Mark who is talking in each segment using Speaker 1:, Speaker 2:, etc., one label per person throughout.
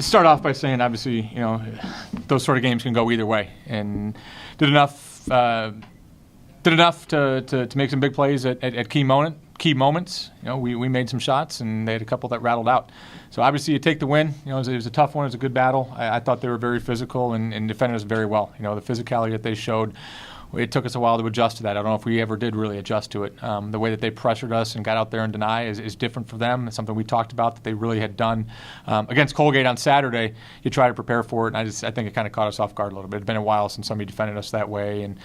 Speaker 1: start off by saying, obviously, those sort of games can go either way, and did enough to make some big plays at key moments. We made some shots, and they had a couple that rattled out. So obviously, you take the win. It was a tough one. It was a good battle. I thought they were very physical and defended us very well. The physicality that they showed. It took us a while to adjust to that. I don't know if we ever did really adjust to it. The way that they pressured us and got out there and deny is different for them. It's something we talked about that they really had done. Against Colgate on Saturday, you try to prepare for it, and I think it kind of caught us off guard a little bit. It's been a while since somebody defended us that way. And,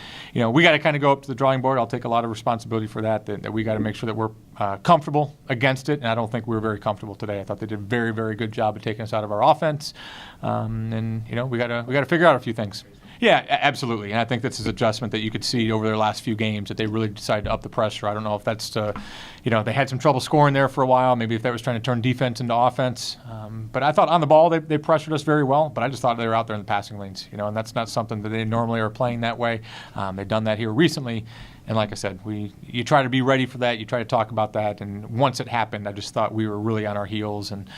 Speaker 1: we got to kind of go up to the drawing board. I'll take a lot of responsibility for that we got to make sure that we're comfortable against it, and I don't think we were very comfortable today. I thought they did a very, very good job of taking us out of our offense. We got to figure out a few things. Yeah, absolutely. And I think this is an adjustment that you could see over their last few games, that they really decided to up the pressure. I don't know if that's they had some trouble scoring there for a while. Maybe if that was trying to turn defense into offense. But I thought on the ball they pressured us very well. But I just thought they were out there in the passing lanes, and that's not something that they normally are playing that way. They've done that here recently. And like I said, you try to be ready for that. You try to talk about that. And once it happened, I just thought we were really on our heels. And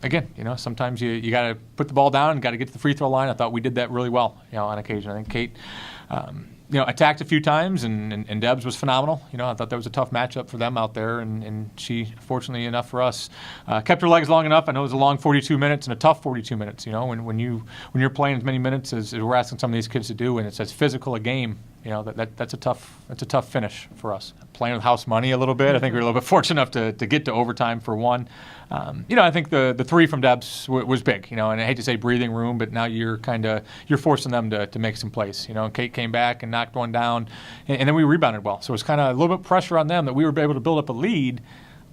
Speaker 1: again, sometimes you got to put the ball down and got to get to the free throw line. I thought we did that really well, on occasion. I think Kate, attacked a few times, and Debs was phenomenal. I thought that was a tough matchup for them out there, and she, fortunately enough for us, kept her legs long enough. I know it was a long 42 minutes and a tough 42 minutes. When you're playing as many minutes as we're asking some of these kids to do, and it's as physical a game. That's a tough finish for us. Playing with house money a little bit. I think we were a little bit fortunate enough to get to overtime for one. I think the three from Debs was big. And I hate to say breathing room, but now you're forcing them to make some plays. Kate came back and knocked one down, and then we rebounded well. So it's kind of a little bit pressure on them that we were able to build up a lead.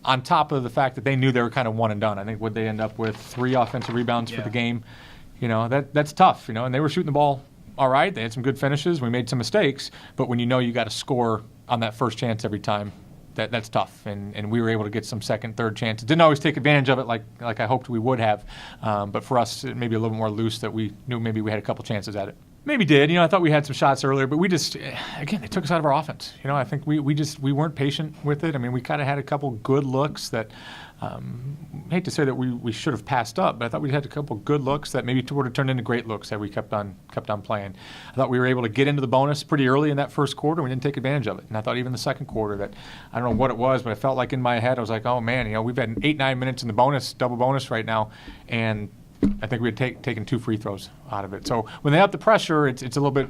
Speaker 1: On top of the fact that they knew they were kind of one and done. I think would they end up with 3 offensive rebounds for the game? That's tough. And they were shooting the ball all right. They had some good finishes. We made some mistakes, but when you got to score on that first chance every time, that's tough. And we were able to get some second, third chances. Didn't always take advantage of it like I hoped we would have, but for us, it may be a little more loose that we knew maybe we had a couple chances at it. Maybe did. I thought we had some shots earlier, but we just, again, they took us out of our offense. I think we weren't patient with it. I mean, we kind of had a couple good looks that, I hate to say that we should have passed up, but I thought we had a couple good looks that maybe would have turned into great looks had we kept on playing. I thought we were able to get into the bonus pretty early in that first quarter. We didn't take advantage of it. And I thought even the second quarter that, I don't know what it was, but I felt like in my head, I was like, oh man, we've had 8-9 minutes in the bonus, double bonus right now, and I think we had taken 2 free throws out of it. So when they up the pressure, it's a little bit.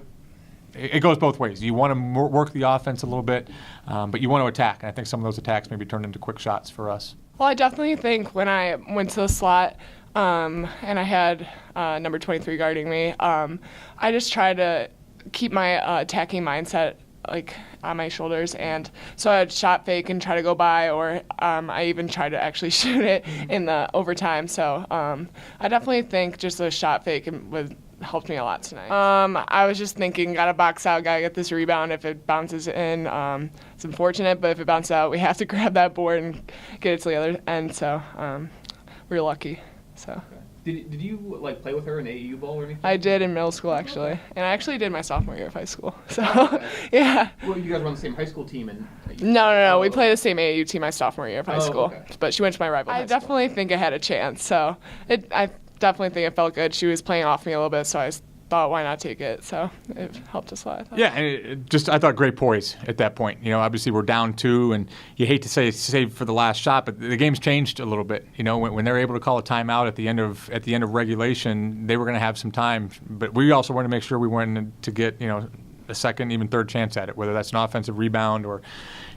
Speaker 1: It goes both ways. You want to work the offense a little bit, but you want to attack. And I think some of those attacks maybe turned into quick shots for us.
Speaker 2: Well, I definitely think when I went to the slot and I had number 23 guarding me, I just tried to keep my attacking mindset on my shoulders, and so I'd shot fake and try to go by, or I even tried to actually shoot it in the overtime. So I definitely think just a shot fake helped me a lot tonight. I was just thinking, gotta box out, gotta get this rebound. If it bounces in, it's unfortunate, but if it bounces out, we have to grab that board and get it to the other end. So we were lucky. So.
Speaker 3: Did you play with her in AAU ball or anything?
Speaker 2: I did in middle school actually, and I actually did my sophomore year of high school. So
Speaker 3: yeah. Well, you guys were on the same high school team, and
Speaker 2: no. We played the same AAU team my sophomore year of high school,
Speaker 3: okay.
Speaker 2: But she went to my rival. I definitely think I had a chance. So I definitely think it felt good. She was playing off me a little bit, so I thought, why not take it? So it helped us a lot.
Speaker 1: Yeah, and I thought great poise at that point. Obviously we're down 2, and you hate to say save for the last shot, but the game's changed a little bit. When they're able to call a timeout at the end of regulation, they were going to have some time, but we also wanted to make sure we wanted to get a second, even third chance at it, whether that's an offensive rebound or,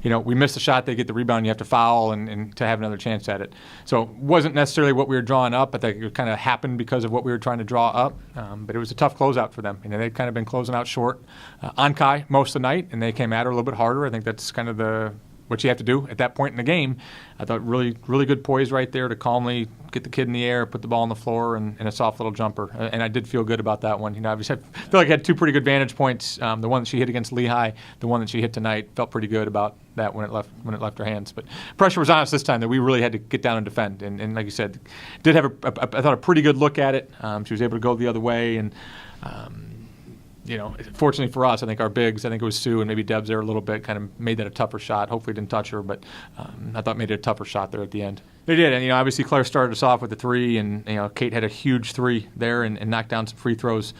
Speaker 1: we missed a shot, they get the rebound, you have to foul and to have another chance at it. So it wasn't necessarily what we were drawing up. I think it kind of happened because of what we were trying to draw up. But it was a tough closeout for them. They'd kind of been closing out short on Kai most of the night, and they came at her a little bit harder. I think that's kind of what you have to do at that point in the game. I thought really, really good poise right there to calmly get the kid in the air, put the ball on the floor, and a soft little jumper. And I did feel good about that one. Obviously, I feel like I had 2 pretty good vantage points. The one that she hit against Lehigh, the one that she hit tonight, felt pretty good about that when it left her hands. But pressure was on us this time that we really had to get down and defend. And like you said, did have I thought a pretty good look at it. She was able to go the other way, and Fortunately for us, I think our bigs, I think it was Sue and maybe Debs there a little bit, kind of made that a tougher shot. Hopefully didn't touch her, but I thought made it a tougher shot there at the end. They did, and obviously Claire started us off with the 3, and Kate had a huge 3 there and knocked down some free throws.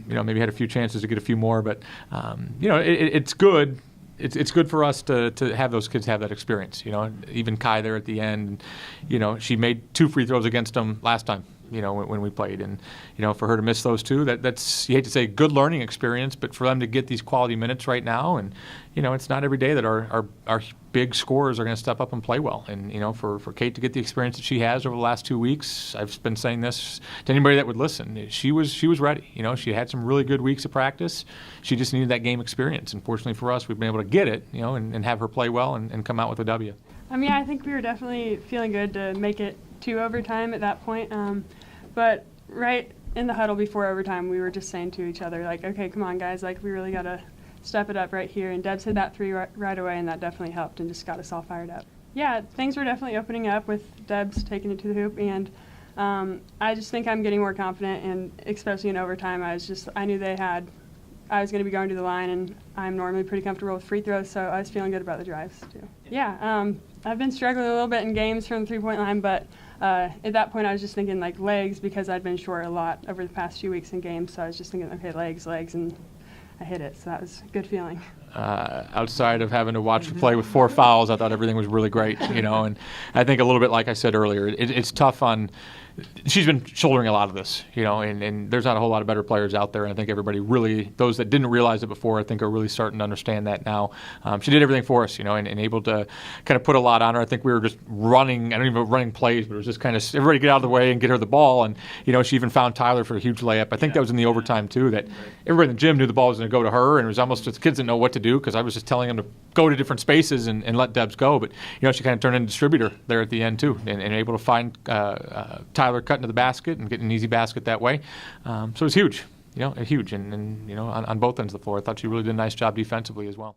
Speaker 1: Maybe had a few chances to get a few more, but it's good. It's good for us to have those kids have that experience. Even Kai there at the end, she made 2 free throws against them last time. When we played, and for her to miss those 2, that's, you hate to say good learning experience, but for them to get these quality minutes right now, and it's not every day that our big scorers are going to step up and play well. And for Kate to get the experience that she has over the last 2 weeks, I've been saying this to anybody that would listen. She was ready. She had some really good weeks of practice. She just needed that game experience. And fortunately for us, we've been able to get it. And have her play well and come out with a W.
Speaker 4: I think we were definitely feeling good to make it to overtime at that point. But right in the huddle before overtime, we were just saying to each other, like, okay, come on, guys, like, we really got to step it up right here. And Debs hit that 3 right away, and that definitely helped and just got us all fired up. Yeah, things were definitely opening up with Debs taking it to the hoop, and I just think I'm getting more confident, and especially in overtime, I knew I was going to be going to the line, and I'm normally pretty comfortable with free throws, so I was feeling good about the drives, too. Yeah, I've been struggling a little bit in games from the three-point line, but at that point I was just thinking, like, legs, because I'd been short a lot over the past few weeks in games, so I was just thinking, okay, legs, and I hit it, so that was a good feeling.
Speaker 1: Outside of having to watch her play with 4 fouls, I thought everything was really great, and I think a little bit like I said earlier, it's tough on. She's been shouldering a lot of this, and there's not a whole lot of better players out there. And I think everybody really, those that didn't realize it before, I think are really starting to understand that now. She did everything for us, and able to kind of put a lot on her. I think we were just running, I don't even know running plays, but it was just kind of everybody get out of the way and get her the ball. And, she even found Tyler for a huge layup. I think that was in the overtime, too, that everybody in the gym knew the ball was going to go to her. And it was almost the kids didn't know what to do because I was just telling them to go to different spaces and let Debs go. But, she kind of turned into a distributor there at the end, too, and able to find Tyler cutting to the basket and getting an easy basket that way. So it was huge, huge. And on both ends of the floor, I thought she really did a nice job defensively as well.